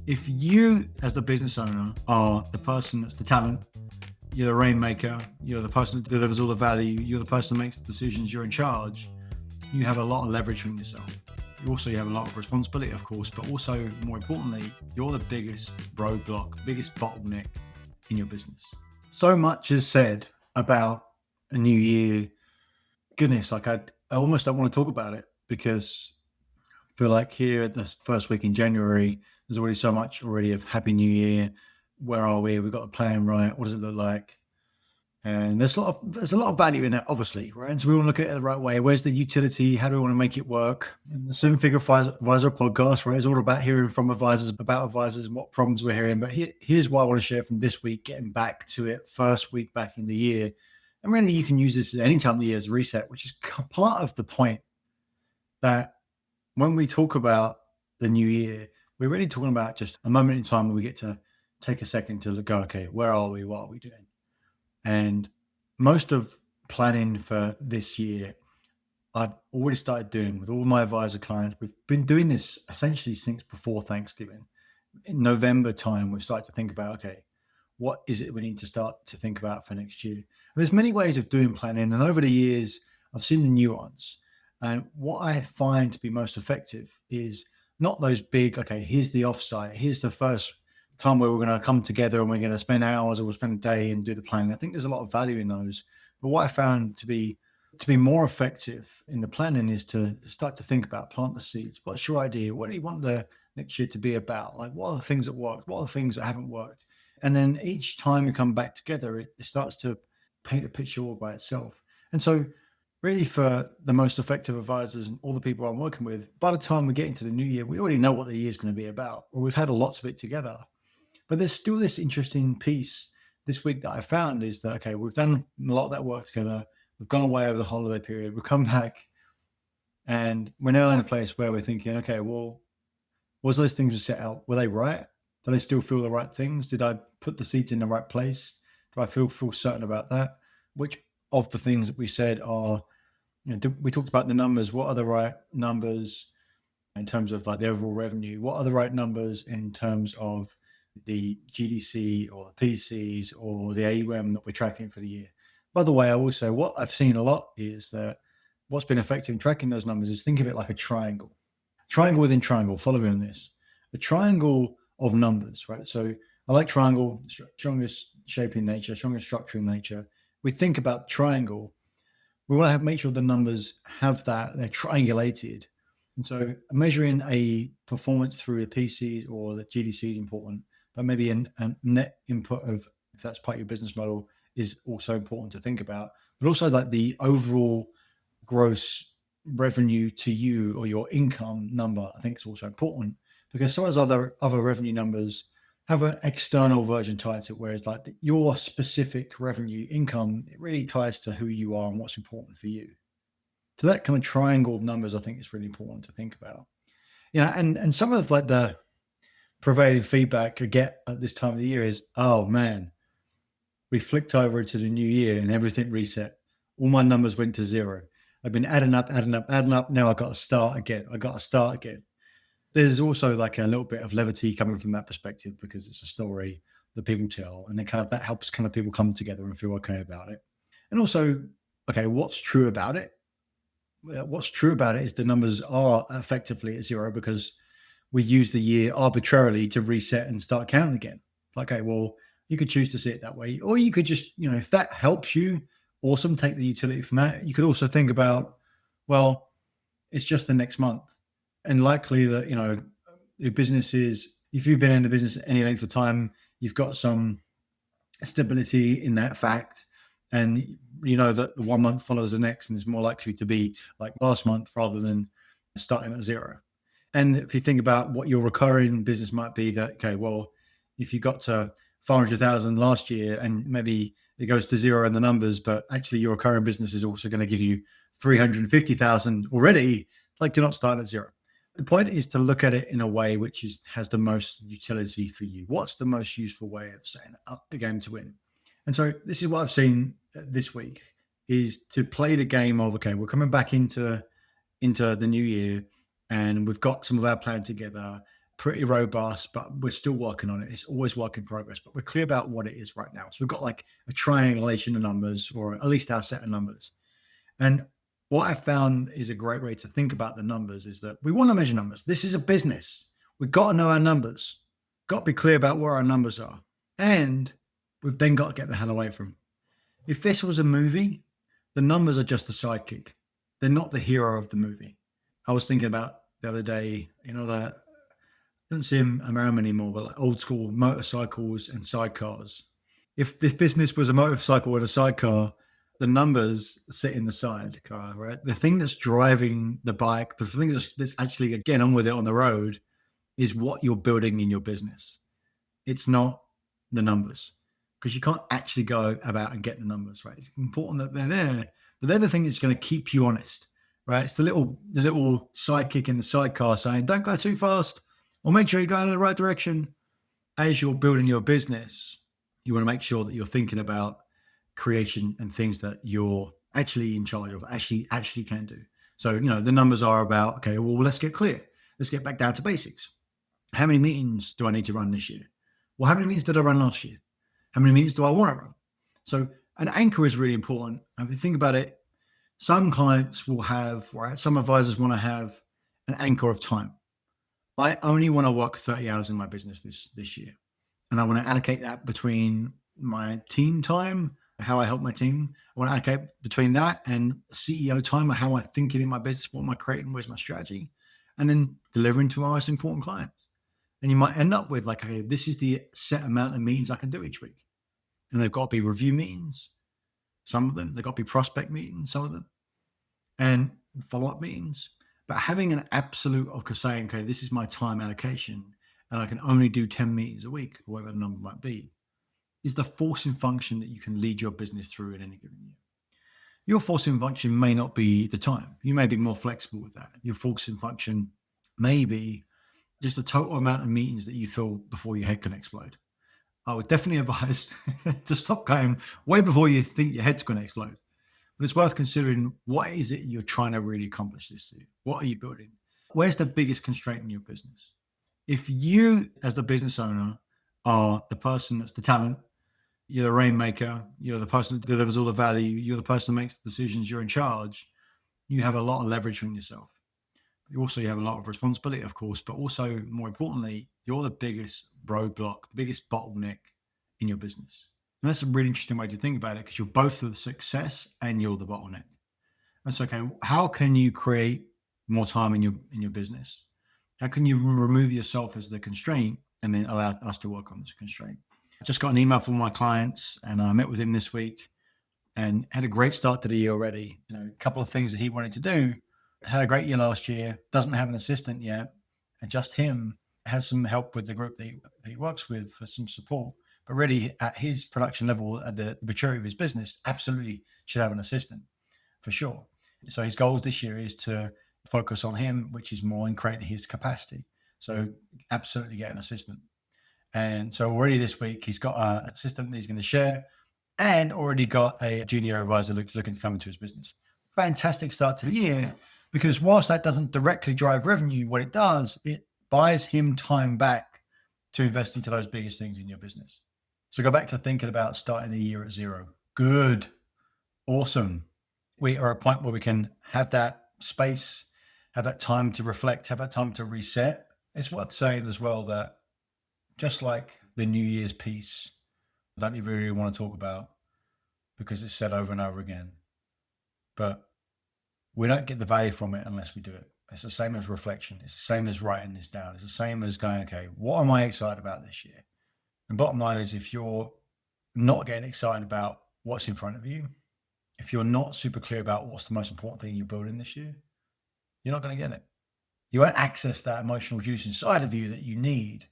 If you, as the business owner, are the person that's the talent, you're the rainmaker, you're the person that delivers all the value, you're the person that makes the decisions, you're in charge, you have a lot of leverage on yourself. You have a lot of responsibility, of course, but also, more importantly, you're the biggest roadblock, biggest bottleneck in your business. So much is said about a new year. Goodness, I almost don't want to talk about it because I feel like here at the first week in January, there's already so much already of Happy New Year. Where are we? We've got the plan right. What does it look like? And there's a lot of value in that, obviously, right? And so we want to look at it the right way. Where's the utility? How do we want to make it work? And the Seven Figure Advisor podcast, right, is all about hearing from advisors about advisors and what problems we're hearing. But here's what I want to share from this week, getting back to it, first week back in the year. And really, you can use this at any time of the year as a reset, which is part of the point that when we talk about the new year, we're really talking about just a moment in time where we get to take a second to go, okay, where are we? What are we doing? And most of planning for this year, I've already started doing with all my advisor clients. We've been doing this essentially since before Thanksgiving. In November time, we started to think about, okay, what is it we need to start to think about for next year? And there's many ways of doing planning. And over the years, I've seen the nuance. And what I find to be most effective is not those big, okay, here's the offsite, here's the first time where we're going to come together and we're going to spend hours or we'll spend a day and do the planning. I think there's a lot of value in those. But what I found to be more effective in the planning is to start to think about, plant the seeds. What's your idea? What do you want the next year to be about? Like, what are the things that work? What are the things that haven't worked? And then each time we come back together, it starts to paint a picture all by itself. And so really, for the most effective advisors and all the people I'm working with, by the time we get into the new year, we already know what the year is going to be about, or we've had lots of it together. But there's still this interesting piece this week that I found is that, okay, we've done a lot of that work together. We've gone away over the holiday period. We've come back and we're now in a place where we're thinking, okay, well, was those things we set out, were they right? Did I still feel the right things? Did I put the seeds in the right place? Do I feel certain about that? Which of the things that we said are, we talked about the numbers. What are the right numbers in terms of like the overall revenue? What are the right numbers in terms of the GDC or the PCs or the AUM that we're tracking for the year? By the way, I will say what I've seen a lot is that what's been effective in tracking those numbers is think of it like a triangle. Triangle within triangle, follow me on this. A triangle of numbers, right? So I like triangle, strongest shape in nature, strongest structure in nature. We think about triangle. We want to make sure the numbers have that, they're triangulated. And so measuring a performance through a PCs or the GDC is important, but maybe a net input of, if that's part of your business model, is also important to think about. But also like the overall gross revenue to you or your income number, I think is also important, because some of those other revenue numbers have an external version tied to it, whereas like your specific revenue income, it really ties to who you are and what's important for you. So that kind of triangle of numbers, I think is really important to think about. And some of like the prevailing feedback I get at this time of the year is, oh man, we flicked over to the new year and everything reset. All my numbers went to zero. I've been adding up. Now I've got to start again. There's also like a little bit of levity coming from that perspective because it's a story that people tell, and that helps kind of people come together and feel okay about it. And also, okay, what's true about it? What's true about it is the numbers are effectively at zero because we use the year arbitrarily to reset and start counting again. Okay, well, you could choose to see it that way, or you could just, if that helps you, awesome, take the utility from that. You could also think about, well, it's just the next month. And likely that, your business is, if you've been in the business any length of time, you've got some stability in that fact. And you know that the 1 month follows the next and is more likely to be like last month rather than starting at zero. And if you think about what your recurring business might be, that, okay, well, if you got to 500,000 last year and maybe it goes to zero in the numbers, but actually your recurring business is also going to give you 350,000 already, like you're not starting at zero. The point is to look at it in a way which has the most utility for you. What's the most useful way of setting up the game to win? And so this is what I've seen this week, is to play the game of, okay, we're coming back into the new year and we've got some of our plan together. pretty robust, but we're still working on it. It's always work in progress, but we're clear about what it is right now. So we've got like a triangulation of numbers, or at least our set of numbers. And what I found is a great way to think about the numbers is that we want to measure numbers. This is a business. We've got to know our numbers, got to be clear about where our numbers are. And we've then got to get the hell away from 'em. If this was a movie, the numbers are just the sidekick. They're not the hero of the movie. I was thinking about the other day, that I don't see them around anymore, but like old school motorcycles and sidecars. If this business was a motorcycle with a sidecar, the numbers sit in the sidecar, right? The thing that's driving the bike, the thing that's actually getting on with it on the road is what you're building in your business. It's not the numbers, because you can't actually go about and get the numbers, right? It's important that they're there, but they're the thing that's going to keep you honest, right? It's the little sidekick in the sidecar saying, don't go too fast, or make sure you go in the right direction. As you're building your business, you want to make sure that you're thinking about creation and things that you're actually in charge of, actually can do. So, the numbers are about, okay, well, let's get clear. Let's get back down to basics. How many meetings do I need to run this year? Well, how many meetings did I run last year? How many meetings do I want to run? So an anchor is really important. If you think about it, some clients will have, right? Some advisors want to have an anchor of time. I only want to work 30 hours in my business this year. And I want to allocate that between my team time, how I help my team. I want to allocate between that and CEO time, or how I think it in my business, what am I creating, where's my strategy, and then delivering to my most important clients. And you might end up with like, okay, this is the set amount of meetings I can do each week. And they've got to be review meetings, some of them. They've got to be prospect meetings, some of them, and follow-up meetings. But having an absolute of saying, okay, this is my time allocation, and I can only do 10 meetings a week, or whatever the number might be, is the forcing function that you can lead your business through in any given year. Your forcing function may not be the time. You may be more flexible with that. Your forcing function may be just the total amount of meetings that you fill before your head can explode. I would definitely advise to stop going way before you think your head's going to explode. But it's worth considering, what is it you're trying to really accomplish this year? What are you building? Where's the biggest constraint in your business? If you, as the business owner, are the person that's the talent, you're the rainmaker, you're the person that delivers all the value, you're the person that makes the decisions, you're in charge, you have a lot of leverage on yourself. You have a lot of responsibility, of course, but also, more importantly, you're the biggest roadblock, the biggest bottleneck in your business. And that's a really interesting way to think about it, because you're both the success and you're the bottleneck. That's okay. How can you create more time in your business? How can you remove yourself as the constraint and then allow us to work on this constraint? I just got an email from my clients, and I met with him this week and had a great start to the year already. A couple of things that he wanted to do. Had a great year last year, doesn't have an assistant yet, and just him. Has some help with the group that he works with for some support. But really, at his production level, at the maturity of his business, absolutely should have an assistant for sure. So his goals this year is to focus on him, which is more in creating his capacity. So absolutely get an assistant. And so already this week, he's got an assistant that he's going to share, and already got a junior advisor looking to come into his business. Fantastic start to the year, because whilst that doesn't directly drive revenue, what it does, it buys him time back to invest into those biggest things in your business. So go back to thinking about starting the year at zero. Good. Awesome. We are at a point where we can have that space, have that time to reflect, have that time to reset. It's worth saying as well that, just like the New Year's piece, I don't even really want to talk about, because it's said over and over again, but we don't get the value from it unless we do it. It's the same as reflection. It's the same as writing this down. It's the same as going, okay, what am I excited about this year? The bottom line is, if you're not getting excited about what's in front of you, if you're not super clear about what's the most important thing you're building this year, you're not going to get it. You won't access that emotional juice inside of you that you need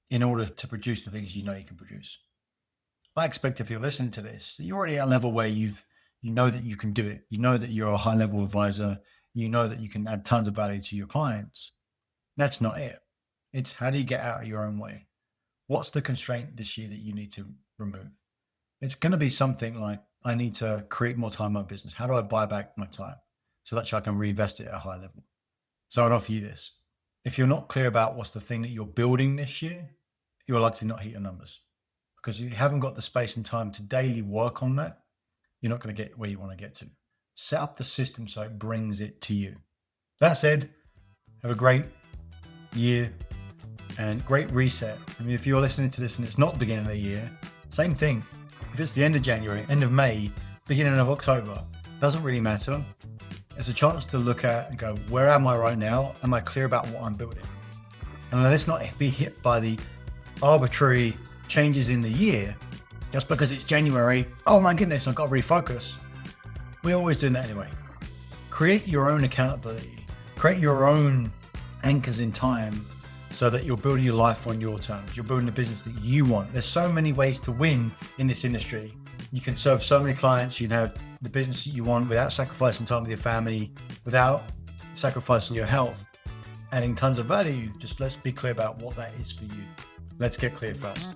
in order to produce the things you know you can produce. I expect, if you're listening to this, that you're already at a level where you know that you can do it. You know that you're a high level advisor. You know that you can add tons of value to your clients. That's not it. It's, how do you get out of your own way? What's the constraint this year that you need to remove? It's going to be something like, I need to create more time in my business. How do I buy back my time so that I can reinvest it at a high level? So I'd offer you this. If you're not clear about what's the thing that you're building this year, you're likely to not hit your numbers, because you haven't got the space and time to daily work on that. You're not going to get where you want to get to. Set up the system so it brings it to you. That said, have a great year and great reset. I mean, if you're listening to this and it's not the beginning of the year, same thing. If it's the end of January, end of May, beginning of October, doesn't really matter. It's a chance to look at and go, where am I right now? Am I clear about what I'm building? And let's not be hit by the arbitrary changes in the year just because it's January. Oh my goodness, I've got to refocus. We're always doing that anyway. Create your own accountability. Create your own anchors in time so that you're building your life on your terms. You're building the business that you want. There's so many ways to win in this industry. You can serve so many clients. You can have the business that you want without sacrificing time with your family, without sacrificing your health, adding tons of value. Just let's be clear about what that is for you. Let's get clear first.